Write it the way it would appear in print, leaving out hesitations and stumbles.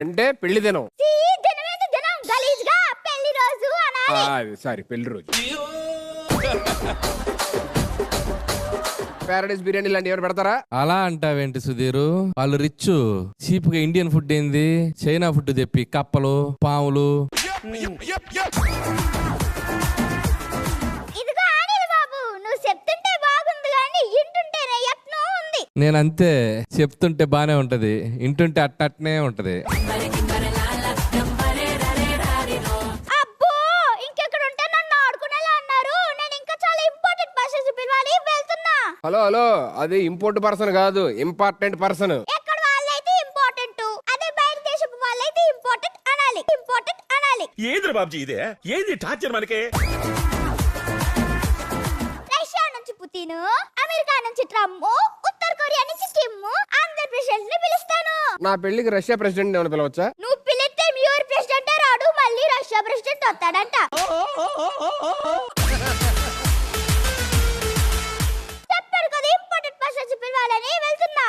అంటే పెళ్లి దినం. సారీ పెళ్లి రోజు. ప్యారడైస్ బిర్యానీ లాంటి ఎవరు పెడతారా? అలా అంటావేంటి సుధీరు? వాళ్ళు రిచ్. చీప్ గా ఇండియన్ ఫుడ్ ఏంది, చైనా ఫుడ్ తెప్పి కప్పలు పాములు. నేనంతే, చెప్తుంటే బానే ఉంటది, ఇంటుంటే అట్టనే ఉంటది. హలో హలో, అది ఇంపోర్ట్ పర్సన్ కాదు, ఇంపార్టెంట్ పర్సన్. ఏంద్ర బాబ్జీ ఇదే? ఏంది టార్చర్ మనకే? రష్యా నుంచి పుతిన్, అమెరికా నుంచి ట్రంప్, ఉత్తర కొరియా నుంచి కిమ్, ఆంధ్ర ప్రెసిడెంట్ ని పిలుస్తాను. నా పెళ్లికి రష్యా ప్రెసిడెంట్ ఏమైనా పిలవచ్చా? నువ్వు పిలిస్తే మ్యూర్ ప్రెసిడెంట్ రాడు, మళ్ళీ రష్యా ప్రెసిడెంట్ వస్తాడంట. చెప్పాడు కదా ఇంపార్టెంట్ పర్సన్స్ పిలవాలని, వెళ్తున్నా.